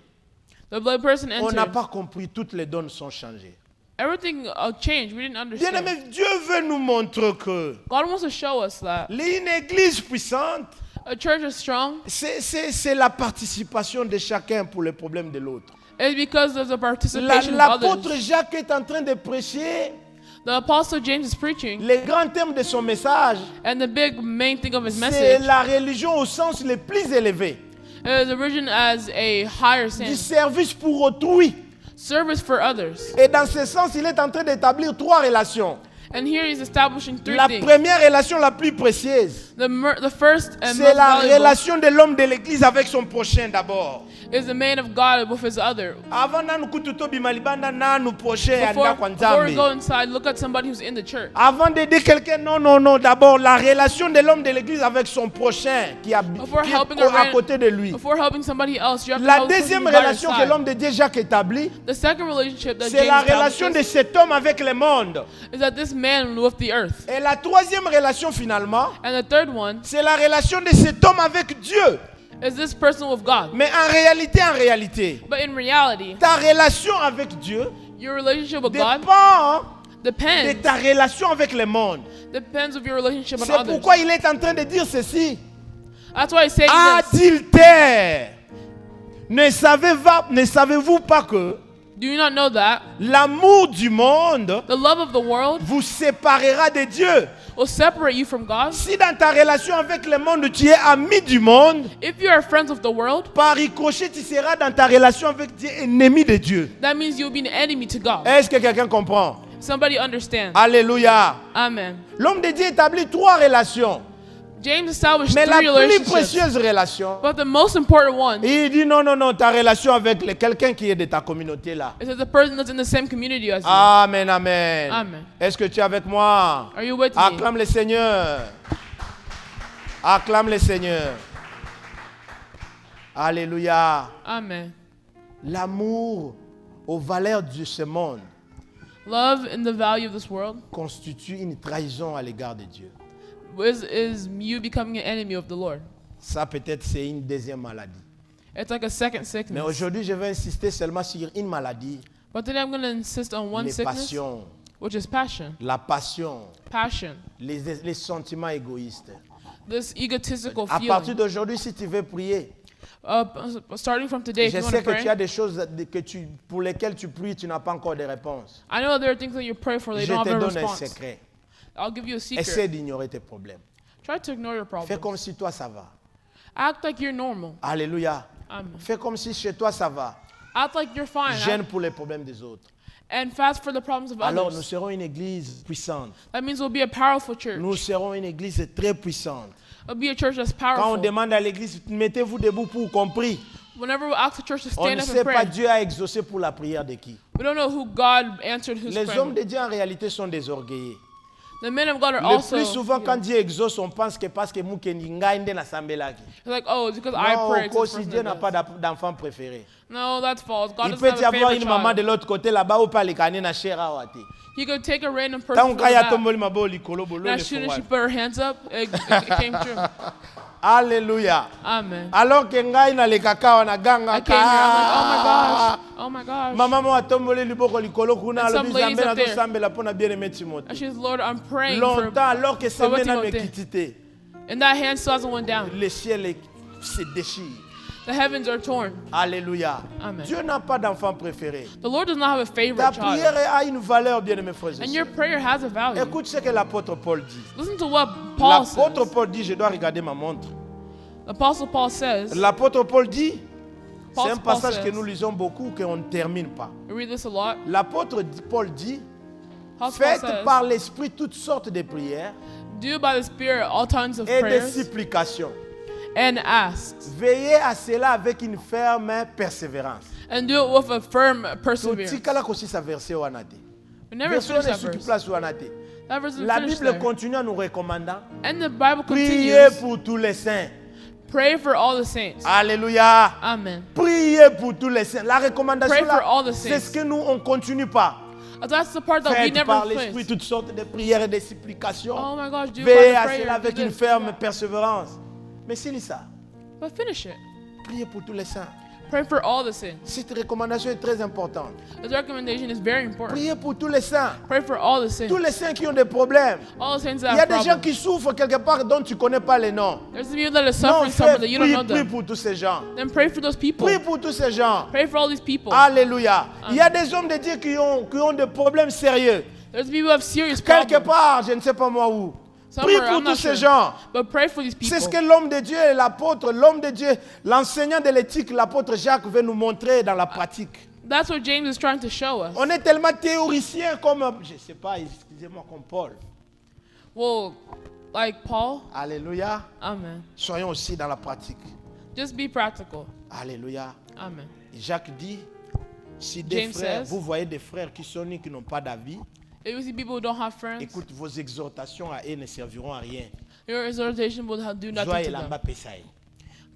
the blood person On n'a entered. pas compris, toutes les donnes sont changées. Everything changed. We didn't Bien understand. aimé, Dieu veut nous montrer que God wants to show us that une église puissante, a church is strong c'est la participation de chacun pour les problèmes de l'autre. is because of the participation of L'apôtre others. Jacques est en train de prêcher The apostle James is preaching, les grands thèmes de son message. and the big main thing of his C'est message la religion au sens le plus élevé. is origin as a higher Du sense, service pour autrui. service for others. Et dans ce sens, il est en train d'établir trois relations. And here he's establishing three La things. première relation la plus précieuse, The first and c'est most la valuable relation de l'homme de l'église avec son prochain d'abord. is the man of God with his other. Avant nanu kututo bimalibanda nanu prochain Before anda kwa we go Nzambe. inside, look at somebody who's in the church. Avant de dire quelqu'un, non, d'abord la relation de l'homme de l'église avec son prochain qui Before est helping à a côté de lui. Before helping somebody else, you have to La help the person deuxième who's by your relation que side. l'homme de Dieu Jacques établit, The second relationship that c'est la James relation de establishes cet homme avec le monde. is that this man with the earth. Et la troisième relation finalement, And the third one c'est la relation de cet homme avec Dieu. is this person with God. Mais en réalité, But in reality, ta relation avec Dieu your relationship with God dépend de depends ta relation avec le monde. depends of your relationship with C'est others. pourquoi il est en train de dire ceci. That's why I say this. Adultère. Ne savez-vous pas que Do you not know that l'amour du monde the love of the world vous séparera de Dieu? will separate you from God? Si dans ta relation avec le monde, tu es ami du monde, If you are friends with the world, par ricochet, tu seras dans ta relation avec Dieu ennemi de Dieu. that means you'll be an enemy to God. Est-ce que quelqu'un comprend? Somebody understand. Alléluia. Amen. L'homme de Dieu établit trois relations. James established Mais la three plus relationships. précieuse relation, But the most important one il dit non, ta relation avec quelqu'un qui est de ta communauté là. is that the person that's in the same community as you. Amen, amen. Amen. Est-ce que tu es avec moi? Are you with me? Acclame le Seigneur. Acclame le Seigneur. Alléluia. Amen. L'amour aux valeurs de ce monde Love in the value of this world constitue une trahison à l'égard de Dieu. is you becoming an enemy of the Lord. Ça peut-être c'est une deuxième maladie. It's like a second Mais sickness. aujourd'hui, je vais insister seulement sur une maladie, But today I'm going to insist on one les sickness, passions, which is passion. la passion, Passion. les sentiments égoïstes. This egotistical À partir feeling. d'aujourd'hui, si tu veux prier, Starting from today, if je you want sais to que tu as pray, des choses pour lesquelles tu pries, tu n'as pas encore de réponse. I know there are things that you pray for, they Je don't te have a donne un response. secret. I'll give you a Essaie secret. d'ignorer tes problèmes. Try to ignore your Fais problems. comme si toi ça va. Act like you're normal. Alléluia. Amen. Fais comme si chez toi ça va. Act like you're fine. Gêne pour les problèmes des autres. And fast for the problems of Alors nous others. serons une église puissante. That means we'll be a powerful church. Nous serons une église très puissante. We'll be a church that's Quand on powerful. demande à l'église, mettez-vous debout pour compris. Whenever we ask the church to On stand ne up sait and pas pray, Dieu a exaucé pour la prière de qui. we don't know who God answered whose Les hommes prayer. de Dieu en réalité sont des orgueillés. The men of God are Le also plus souvent quand Dieu exauce, on pense que parce que Mukeninga inde na sambelaki. It's like, oh, it's because I Non, pray. au si Dieu n'a pas d'enfant préféré. No, that's false. God Il doesn't peut have y a avoir favorite une maman de child. l'autre côté là-bas ou pas les canets na chera wate. He could take a random person Tant from the kaya back. tomboli mabo likolo bolo And le as soon as she fouad. put her hands up, it came true. Alléluia. Amen. Alors que ngai na le kakao na ganga I came here, I'm like, oh my gosh. Oh my gosh. Mama mo atomboli liboko likolo kuna And some alobi ladies zambe na up there. sambela pona bien aimé And Timothée. she's, Lord, I'm praying Longtemps for... alors que for what semaine na Timothée. mekitité. And that hand still hasn't went down. Le ciel se déchire. The heavens are torn. Alléluia. Amen. Dieu n'a pas d'enfant préféré. The Lord does not have a Ta favorite prière child. a une valeur, bien aimés frères et And your sœurs. prayer has a value. Écoute ce que l'apôtre Paul dit. Listen to what Paul L'apôtre says. Paul dit, je dois regarder ma montre. Apostle Paul says, L'apôtre Paul dit, c'est un Paul passage says- que nous lisons beaucoup, qu'on ne termine pas. we read this a lot. L'apôtre Paul dit, Apostle Paul faites says, par l'Esprit toutes sortes de prières do by the Spirit all kinds of et de prayers supplications. and asks. Veillez à cela avec une ferme persévérance. And do it with a firm perseverance. Tutikala kosi sa verset wana te. We never Verset finish wana that suki verse. place wana te. That verse is La finished Bible there. continue en nous recommandant, And the Bible priez continues, pour tous les saints. pray for all the saints. Alléluia. Amen. Priez pour tous les saints. La recommandation Pray for là, all the c'est saints. ce que nous, on ne continue pas. That's the part that we Faites never par l'Esprit finish. toutes sortes de prières et de supplications. Oh my gosh, do Veillez by à the prayer. cela avec do une this. ferme persévérance. Mais c'est ça. But finish it. Priez pour tous les saints. Pray for all the saints. Cette recommandation est très importante. This recommendation is very important. Priez pour tous les saints. Pray for all the saints. Tous les saints qui ont des problèmes. All the saints Il that y a have des gens problems. qui souffrent quelque part dont tu ne connais pas les noms. There's some people that are Non, suffering frère, somewhere that you don't know prie them. pour tous ces gens. Then pray for those people. Prie pour tous ces gens. Pray for all these people. Alléluia. Il y a des hommes de Dieu qui ont des problèmes sérieux. There's people who have serious Quelque problems. part, je ne sais pas moi où. Prie Somewhere, pour I'm not tous ces sure. gens. But pray for these people. C'est ce que l'homme de Dieu, l'apôtre, l'homme de Dieu, l'enseignant de l'éthique, l'apôtre Jacques veut nous montrer dans la pratique. That's what James is trying to show us. On est tellement théoricien comme, je ne sais pas, excusez-moi, comme Paul. Well, like Paul. Alléluia. Amen. Soyons aussi dans la pratique. Just be practical. Alléluia. Amen. Jacques dit, si des James frères, says- vous voyez des frères qui sont nés, qui n'ont pas d'avis, If you see people who don't have friends, écoute, vos exhortations à eux ne serviront à rien. your exhortation will do Joie nothing et to lamba them. pesaï.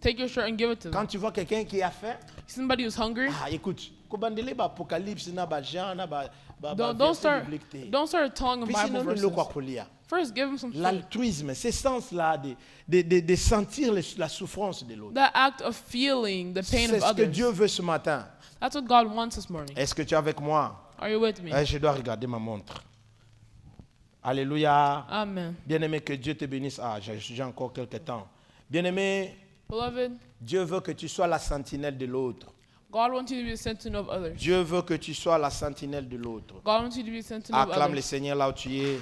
Take your shirt and give it to them. Quand tu vois quelqu'un qui a faim, Somebody who's hungry, ah, écoute, kobandele ba apocalypse na ba Jean na ba don't verset start biblique te. don't start telling them Puis Bible sinon, le verses. loko kolia. First, give them some food. L'altruisme, ce sens-là de sentir la souffrance de l'autre. That act of feeling the pain C'est of ce que others. Dieu veut ce matin. That's what God wants this morning. Est-ce que tu es avec moi? Are you with me? Je dois regarder ma montre. Alléluia. Amen. Bien-aimé, que Dieu te bénisse. Ah, j'ai encore quelques temps. Bien-aimé, Beloved, Dieu veut que tu sois la sentinelle de l'autre. God wants you to be a sentinel of others. Dieu veut que tu sois la sentinelle de l'autre. God wants you to be a sentinel of Acclame le others. Seigneur là où tu es.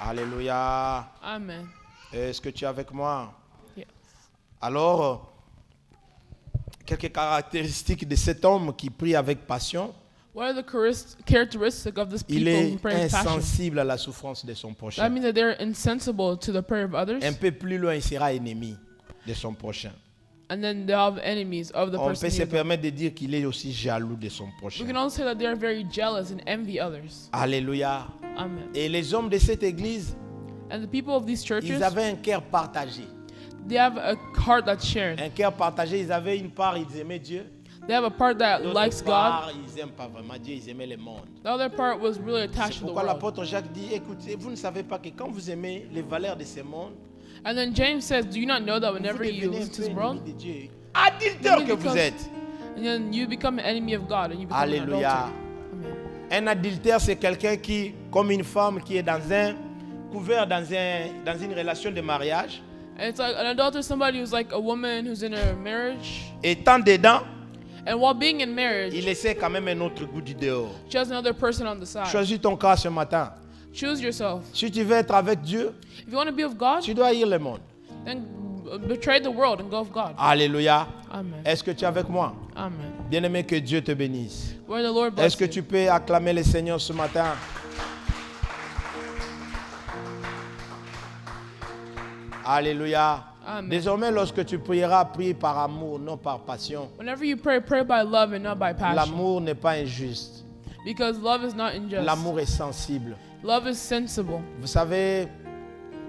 Alléluia. Amen. Est-ce que tu es avec moi? Yes. Alors, quelques caractéristiques de cet homme qui prie avec passion. What are the characteristics of this Il people est who pray with passion? insensible à la souffrance de son That prochain. means that they're insensible to the prayer of others, Un peu plus loin, il sera ennemi de son prochain. and then they have enemies of the On peut person. se he is. permettre de dire qu'il est aussi jaloux de son We prochain. can also say that they are very jealous and envy others. Alléluia. Amen. Et les hommes de cette église, And the people of these churches, ils avaient un cœur partagé. they have a heart that's shared. Un cœur partagé, ils avaient une part, ils aimaient Dieu. They have a part that D'autre likes part, God. ils n'aiment pas vraiment Dieu, ils aimaient le monde. The other part was really C'est attached to the pourquoi world. l'apôtre Jacques dit, écoutez, vous ne savez pas que quand vous aimez les valeurs de ce monde, And then James says, do you not know that vous whenever you devenez un listen to peu this world, ennemi de Dieu. Adultère que vous êtes. and then you become an enemy of God and you become an Alléluia. adulterer. Amen. Un adultère, c'est quelqu'un qui, comme une femme qui est couvert dans une relation de mariage, And it's like an adulterer, somebody who's like a woman who's in a marriage, étant dedans, and while being in marriage, il essaie quand même un autre goût du dehors. she has another person on the side. Choisis ton cas ce matin. Choose yourself. Si tu veux être avec Dieu, If you want to be of God, tu dois haïr le monde. then betray the world and go of God. Alléluia. Amen. Est-ce que tu es avec moi? Amen. Bien-aimé, que Dieu te bénisse. Where the Lord bless Est-ce que you. tu peux acclamer le Seigneur ce matin? Alléluia. Amen. Désormais, lorsque tu prieras, prie par amour, non par passion. Whenever you pray, pray by love and not by passion. L'amour n'est pas injuste. Because love is not unjust. L'amour est sensible. Love is sensible. Vous savez,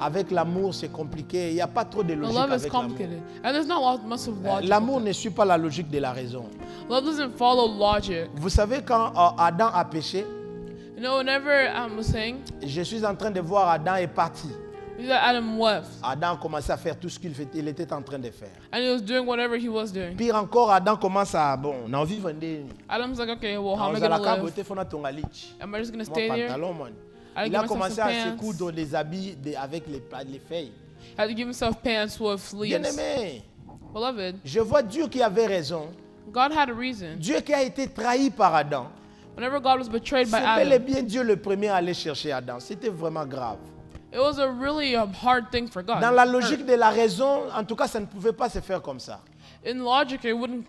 avec l'amour, c'est compliqué. Il n'y a pas trop de The logique love is avec l'amour. complicated. And there's not much of logic. L'amour ne suit pas la logique de la raison. Love doesn't follow logic. Vous savez, quand Adam a péché, You know, whenever I was saying, je suis en train de voir Adam est parti. Adam left. Adam commençait à faire tout ce il était en train de faire. And he was doing whatever he was doing. Pire encore, Adam commence à, bon, on a envie de vendre. Adam's like, okay, well, how am I On a going la to carte live? beauté, faut na tonga lich. Am I just going to Mon stay there? pantalon, man. I Il give a myself commencé some à se pants. coudre les habits avec les feuilles. I had to give himself pants with sleeves. Bien-aimé, Beloved, je vois Dieu qui avait raison. God had a reason. Dieu qui a été trahi par Adam. Whenever God was betrayed by C'est bel et Adam, bien Dieu le premier à aller chercher Adam. C'était vraiment grave. it was a really hard thing for God. Dans la logique de la raison, en tout cas, ça ne pouvait pas se faire comme ça. In logic,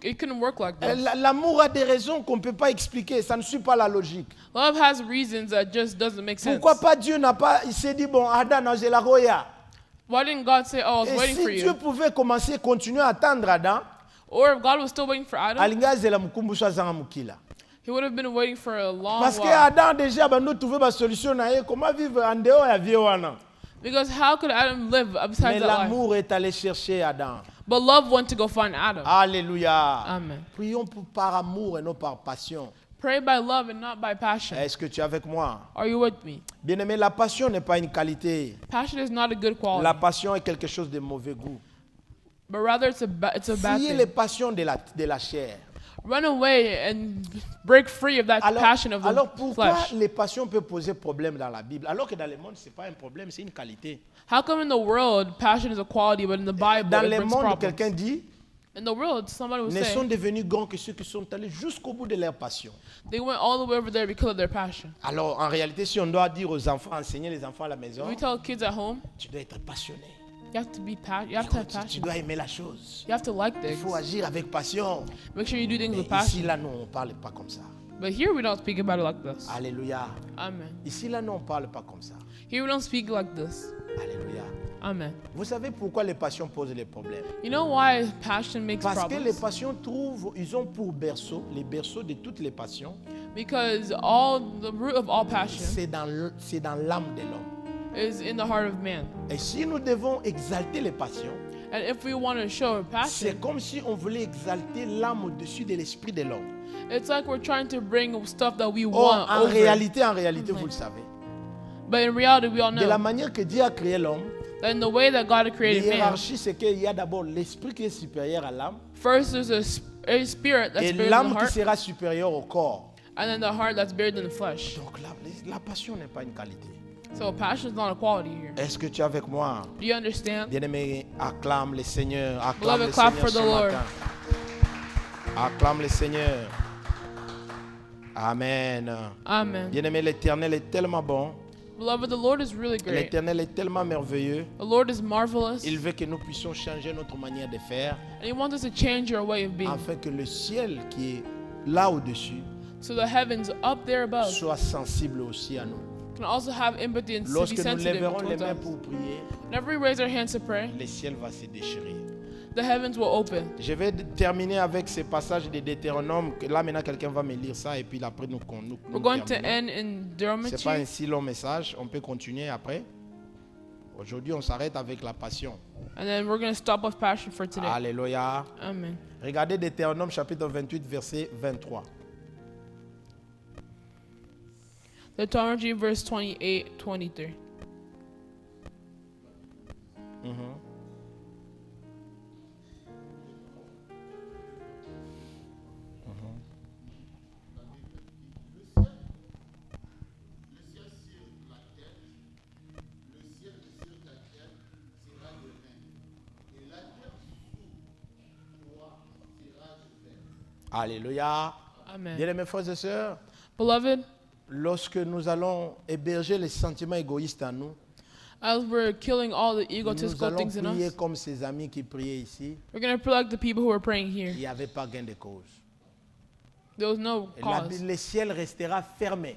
it couldn't work like this. L'amour a des raisons qu'on ne peut pas expliquer. Ça ne suit pas la logique. Love has reasons that just doesn't make sense. Pourquoi pas Dieu n'a pas... Il s'est dit, bon, Adam, non, j'ai la roya. Why didn't God say, oh, I was Et waiting for si Dieu you? pouvait commencer, continuer à attendre Adam, Or if God was still waiting for Adam, alinga zela mukumbusha zanga mukila. he would have been waiting for a long Parce que while. Adam déjà nous trouver ma solution na ye, comment vivre en dehors ya vie wana. Because how could Adam live Mais besides that life? l'amour est allé chercher Adam. But love went to go find Adam. Alléluia. Amen. Prions par amour et non par passion. Pray by love and not by passion. Est-ce que tu es avec moi? Are you with me? Bien-aimé, la passion n'est pas une qualité. Passion is not a good quality, La passion est quelque chose de mauvais goût. but rather it's a bad Fuyez les thing. passions de la chair. Run away and break free of that passion of Alors the pourquoi flesh. les passions peuvent poser problème dans la Bible? Alors que dans le monde, ce n'est pas un problème, c'est une qualité. How come in the world passion is a quality, but in the Bible Dans it le brings monde, problems? quelqu'un dit, In the world, somebody would ne sont say devenus grands que ceux qui sont allés jusqu'au bout de leur passion. they went all the way over there because of their passion. Alors, en réalité, si on doit dire aux enfants, enseigner les enfants à la maison, We tell kids at home, tu dois être passionné. you have to be you have to have Tu passion. dois aimer la chose. You have to like Il things. faut agir avec passion. Make sure you do things Mais with ici, passion. là, non, on ne parle pas comme ça. But here we don't speak about it like this. Alléluia. Amen. Ici, là, non, on ne parle pas comme ça. Here we don't speak like this. Alléluia. Amen. Vous savez pourquoi les passions posent les problèmes? You know why passion makes Parce que les problems? passions ils ont pour berceau, les berceaux de toutes les passions, Because the root of all passion c'est dans l'âme de l'homme. is in the heart of man. Et si nous devons exalter les passions, And if we want to show c'est passion, comme si on voulait exalter l'âme au-dessus de l'esprit de l'homme. it's like we're trying to bring stuff that we Or, want en over. réalité, vous le savez, But in reality, we all de la know manière que Dieu a créé l'homme, that in the way that God had la created man, hiérarchie, c'est qu'il y a d'abord l'esprit qui est supérieur à l'âme first there's a spirit that's et buried in l'âme the qui heart, sera supérieure au corps. and then the heart that's buried in the flesh. Donc la passion n'est pas une qualité. So passion is not a quality here. Est-ce que tu es avec moi? Do you understand? Bien-aimé, acclame le Seigneur. Acclame Beloved, le clap Seigneur for the ce Lord. matin. Acclame le Seigneur. Amen. Amen. Bien-aimé, l'Éternel est tellement bon. Beloved, the Lord is really great. L'Éternel est tellement merveilleux. The Lord is marvelous. Il veut que nous puissions changer notre manière de faire And He wants us to change our way of being. afin que le ciel qui est là au-dessus So the heavens up there above soit sensible aussi à nous. can also have empathy and to be Lorsque nous sensitive lèverons les towards mains us. pour prier, Whenever we raise our hands to pray, le ciel va se déchirer. the heavens will open. Je vais terminer avec ce passage de Deutéronome. Là maintenant quelqu'un va me lire ça et puis après nous We're going to terminons. end in C'est pas un Deuteronomy. si long message, on peut continuer après. Aujourd'hui, on s'arrête avec la passion. And then we're going to stop with passion for today. Alléluia. Amen. Regardez Deutéronome chapitre 28, verset 23. Deuteronomy verse 28, 23. Alléluia. Amen. Bien mes frères et sœurs, Beloved, lorsque nous allons héberger les sentiments égoïstes en nous, as we're killing all the nous egotistical allons things in prier us, comme ces amis qui priaient ici. we're going to pray like the people who are praying here. Il n'y avait pas gain de cause. There was no Et cause. le ciel restera fermé.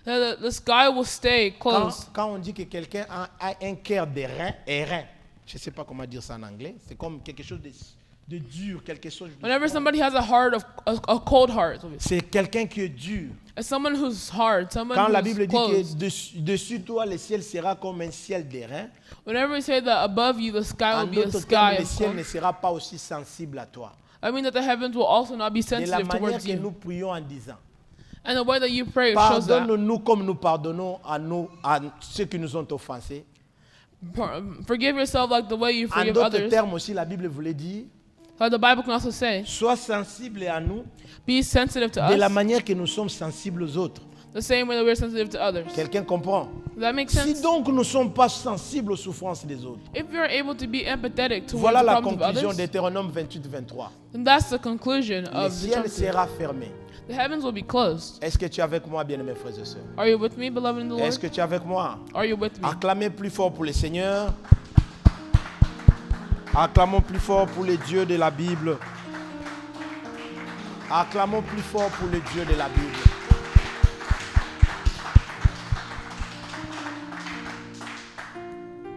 The sky will stay closed. Quand on dit que quelqu'un a un cœur d'airain, je ne sais pas comment dire ça en anglais, c'est comme quelque chose de dur, quelque chose de Whenever somebody has a heart of a cold heart, c'est quelqu'un qui est dur. it's someone who's hard, someone Quand la who's Bible dit closed. que dessus toi, le ciel sera comme un ciel d'airain, Whenever we say that above you the sky will en be a d'autres sky termes, le of ciel cold, ne sera pas aussi sensible à toi. I mean that the heavens will also not be De la sensitive manière towards que you. nous prions en disant, And the way that you pray shows that. pardonne-nous comme nous pardonnons à ceux qui nous ont offensés. Forgive yourself like the way you En forgive d'autres others. termes aussi, la Bible voulait dire, But the Bible can also say, sois sensible à nous be sensitive to de la us manière que nous sommes sensibles aux autres. the same way that we're sensitive to others. Quelqu'un comprend? Does that make Si sense? donc nous ne sommes pas sensibles aux souffrances des autres, If you're able to be empathetic towards voilà the la problems of conclusion others, d'Hétéronome 28-23. then that's the conclusion Le of the ciel chapter. sera fermé. The heavens will be closed. Est-ce que tu es avec moi, bien-aimés frères et sœurs? Are you with me, beloved in the Est-ce Lord? que tu es avec moi? Are you with me? Acclamez plus fort pour le Seigneur. Acclamons plus fort pour les dieux de la Bible. Acclamons plus fort pour les dieux de la Bible.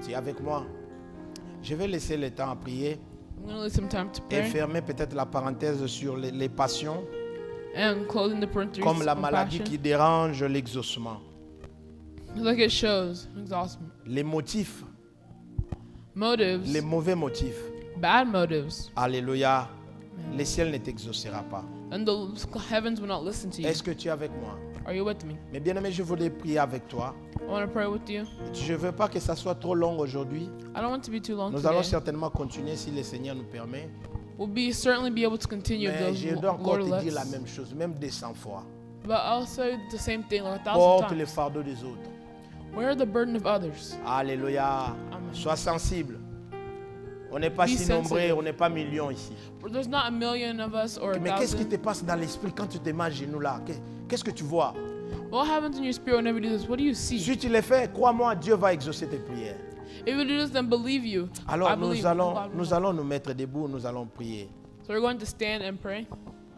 Tu es avec moi? Je vais laisser le temps à prier I'm going to leave some time to et pray. fermer peut-être la parenthèse sur les passions, And closing the parentheses comme la on maladie passion. qui dérange l'exaucement. Like it shows exhaustion. Les motifs, Motives, les mauvais motifs. bad motives, Alléluia. Le ciel ne t'exaucera pas. and the heavens will not listen to you. Est-ce que tu es avec moi? Are you with me? Mais bien aimé, je voudrais prier avec toi. I want to pray with you. Je ne veux pas que ça soit trop long aujourd'hui. I don't want to be too long Nous allons today. certainement continuer si le Seigneur nous permet. We'll certainly be able to continue if Mais the je dois encore Lord te dire la lets. même chose, même 200 fois. But I'll say the same thing like 1,000 Porte le times. fardeau des autres. Wear the burden of others. Alléluia. Amen. Sois sensible. On n'est pas Be si nombreux, sensitive. on n'est pas millions ici. There's not a million of us or a Mais qu'est-ce qui thousand. te passe dans l'esprit quand tu te mets à genoux là? Qu'est-ce que tu vois? What happens in your spirit whenever you do this? What do you see? Si tu le fais, crois-moi, Dieu va exaucer tes prières. If you do this, then believe you. Alors I believe God will. nous allons nous mettre debout, nous allons prier. So we're going to stand and pray.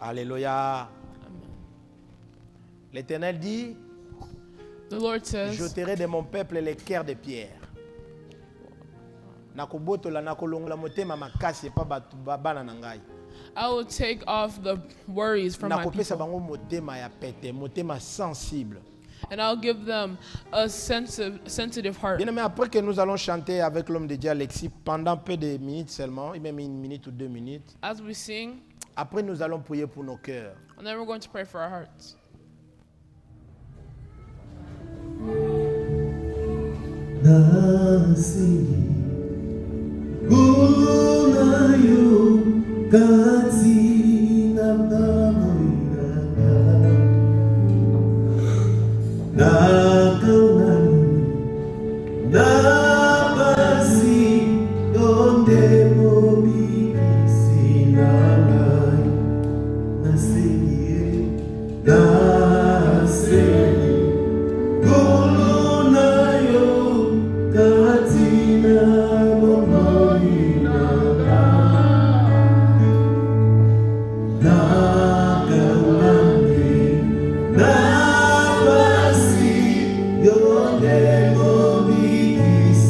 Alléluia. L'Éternel dit, The Lord says, j'ôterai de mon peuple les cœurs de pierre. Nakobotola nakolongola motema makasi epa bato bana na ngai. I will take off the worries from my Nakopesa people, bango motema ya pete, motema sensible. and I'll give them a sensitive heart. Bien aimé, après que nous allons chanter avec l'homme de Dieu Alexis pendant peu de minutes seulement, même 1 minute ou 2 minutes, As we sing, après nous allons prier pour nos cœurs. and then we're going to pray for our hearts. Nasi unayo kati na mnamoina na kaunani na basi donde mobikisi na ngai nasenye nasenye Gulunayo katina momoina nakamani nabasi yonde mobikisi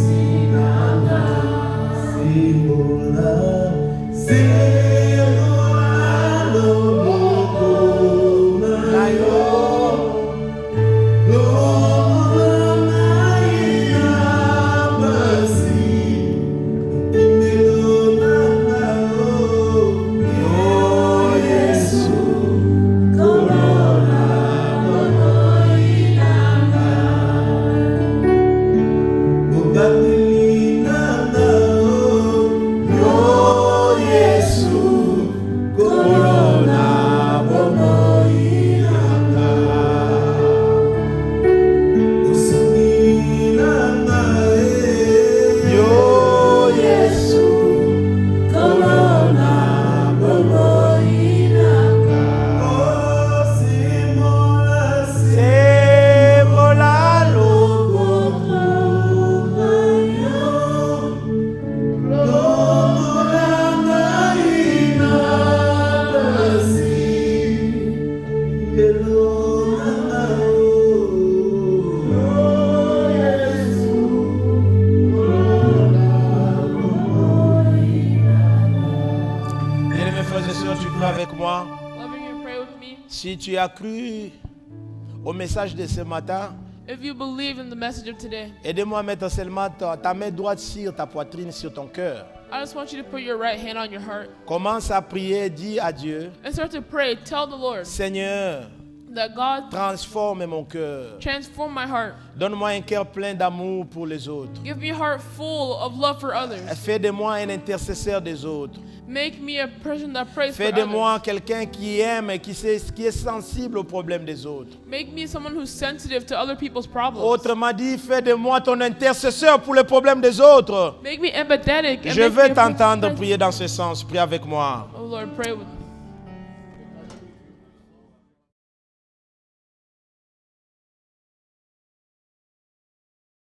Si tu as cru au message de ce matin, If you believe in the message of today, aidez-moi à mettre seulement ta main droite sur ta poitrine, sur ton cœur. I just want you to put your right hand on your heart Commence à prier, dis à Dieu, and start to pray. Tell the Lord Seigneur, that God transforme mon cœur. transform my heart. Donne-moi un cœur plein d'amour pour les autres. Give me a heart full of love for others. Fais de moi un intercesseur des autres. Make me a person that prays Fais for de others. moi quelqu'un qui aime et qui est sensible aux problèmes des autres. Make me someone who's sensitive to other people's problems. Autrement dit, fais de moi ton intercesseur pour les problèmes des autres. Make me empathetic. And Je make me vais a person t'entendre who's prier dans ce sens. Prie avec moi. Oh Lord, pray with me.